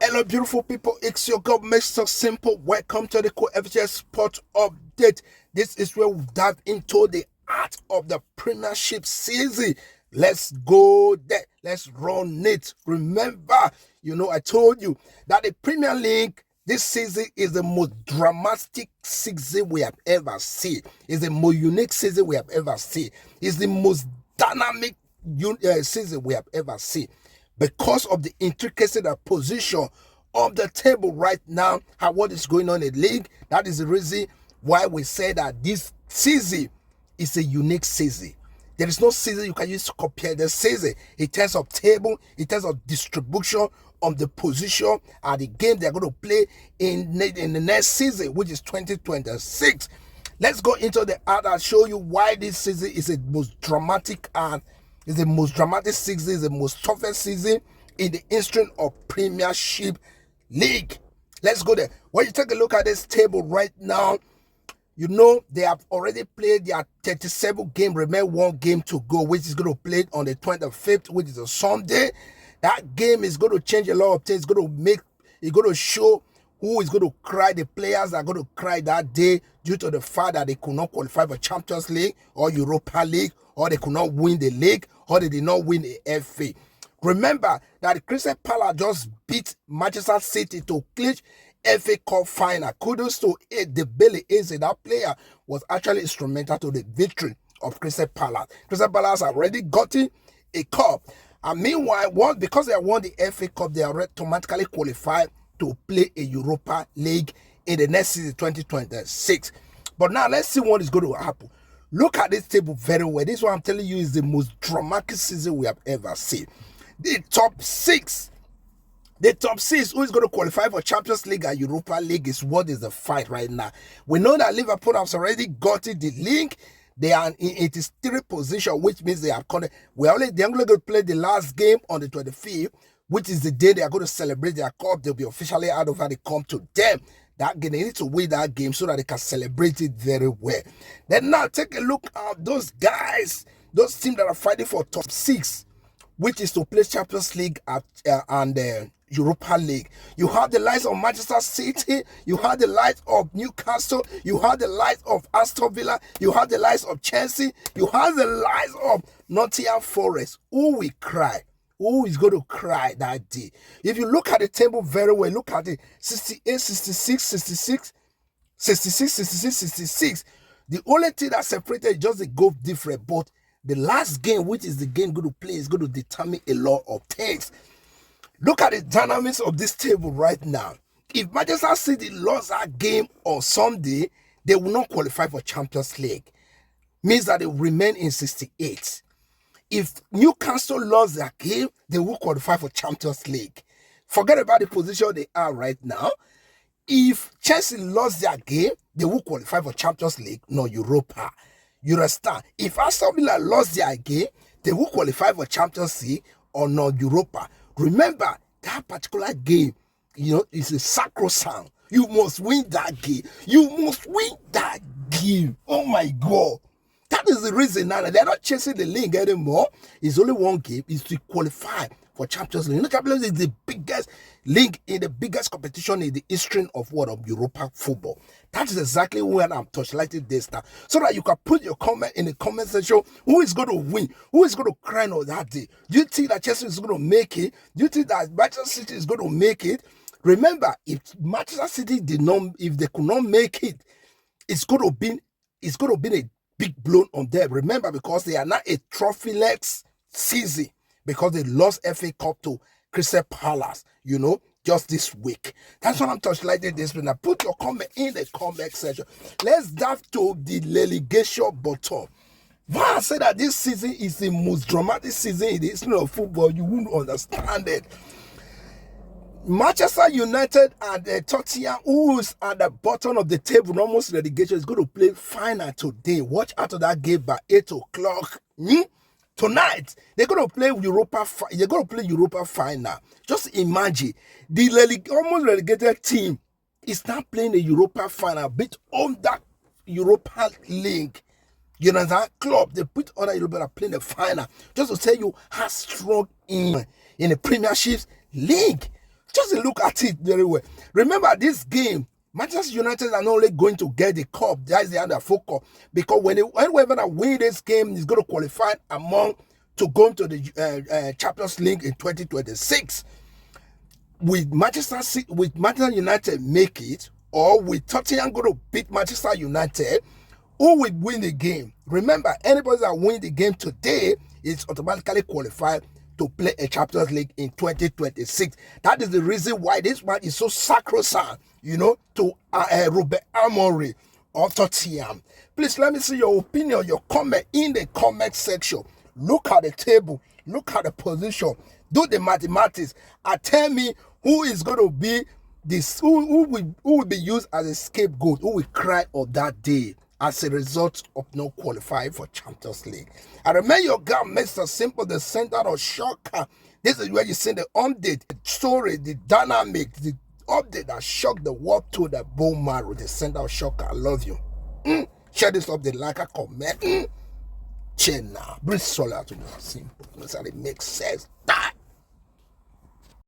Hello, beautiful people. It's your God, Mr. Simple. Welcome to the Co-FGS Sport Update. This is where we dive into the art of the Premiership season. Let's go there. Let's run it. Remember, I told you that the Premier League this season is the most dramatic season we have ever seen. It's the most unique season we have ever seen. It's the most dynamic season we have ever seen. Because of the intricacy of position of the table right now and what is going on in the league, that is the reason why we say that this season is a unique season. There is no season you can use to compare the season in terms of table, in terms of distribution of the position and the game they're going to play in the next season, which is 2026. Let's go into the art and show you why this season is the most dramatic and is the most dramatic season, is the most toughest season in the history of Premiership League. Let's go there. When you take a look at this table right now, they have already played their 37 game, remain one game to go, which is going to play on the 25th, which is a Sunday. That game is going to change a lot of things. It's going to show who is going to cry. The players are going to cry that day due to the fact that they could not qualify for Champions League or Europa League, or they could not win the league, or they did not win the FA. Remember that Crystal Palace just beat Manchester City to clinch FA Cup final. Kudos to the Bailey Eze. That player was actually instrumental to the victory of Crystal Palace. Crystal Palace already gotten a cup. And meanwhile, because they won the FA Cup, they are automatically qualified to play a Europa League in the next season, 2026. But now let's see what is going to happen. Look at this table very well. This one I'm telling you is the most dramatic season we have ever seen. The top six, who is going to qualify for Champions League and Europa League is what is the fight right now. We know that Liverpool has already gotten the league. They are in 83rd position, which means they are they're only going to play the last game on the 25th, which is the day they are going to celebrate their cup. They'll be officially out of how they come to them. That game, they need to win that game so that they can celebrate it very well. Then now take a look at those guys, those teams that are fighting for top six, which is to play Champions League and Europa League. You have the likes of Manchester City, you have the likes of Newcastle, you have the likes of Aston Villa, you have the likes of Chelsea, you have the likes of Nottingham Forest. Who will cry? Who is going to cry that day? If you look at the table very well, look at it, 68, 66, 66, 66, 66, 66. The only thing that separated is just the goal difference, but the last game, which is the game going to play, is going to determine a lot of things. Look at the dynamics of this table right now. If Manchester City lost that game on Sunday, they will not qualify for Champions League. Means that they will remain in 68. If Newcastle lost their game, they will qualify for Champions League. Forget about the position they are right now. If Chelsea lost their game, they will qualify for Champions League, not Europa. You understand? If Aston Villa lost their game, they will qualify for Champions League or not Europa. Remember, that particular game, is a sacrosanct. You must win that game. You must win that game. Oh my God. That is the reason now that they're not chasing the league anymore. It's only one game, is to qualify for Champions League. Champions League is the biggest league in the biggest competition in the history of Europa football. That is exactly where I'm touchlighting this now. So that you can put your comment in the comment section. Who is going to win? Who is going to cry on that day? Do you think that Chelsea is going to make it? Do you think that Manchester City is going to make it? Remember, if Manchester City if they could not make it, it's going to be a big blow on them. Remember, because they are not a trophyless season, because they lost FA Cup to Crystal Palace, just this week. That's what I'm touchlighting this week. Now put your comment in the comment section. Let's dive to the relegation bottom. Why I say that this season is the most dramatic season in the history of football, you wouldn't understand it. Manchester United and Tottenham, who is at the bottom of the table, almost relegation, is going to play final today. Watch out of that game by 8 o'clock. Tonight, they're going to play Europa. They're going to play Europa final. Just imagine the almost relegated team is now playing the Europa final, bit on that Europa League. You know that club, they put other Europa are playing the final, just to tell you how strong in the Premiership League. Just look at it very well. Remember this game, Manchester United are not only going to get the cup, that is the other focus, because whenever they win this game, is going to qualify among to go into the Champions League in 2026. With Manchester United make it, or with Tottenham going to beat Manchester United, who will win the game? Remember, anybody that win the game today is automatically qualified to play a Champions League in 2026. That is the reason why this one is so sacrosanct, to Robert Amorim of Tottenham. Please let me see your opinion, your comment in the comment section. Look at the table, look at the position, do the mathematics, and tell me who is going to be this, who will be used as a scapegoat, who will cry on that day as a result of not qualifying for Champions League. I remember your girl Mr. Simple, the center of shocker. This is where you see the update, the story, the dynamic, the update that shocked the world to the bone marrow, the center of shocker. I love you. Share this update, like a comment. Share now. Bring solar to me. Simple. It makes sense.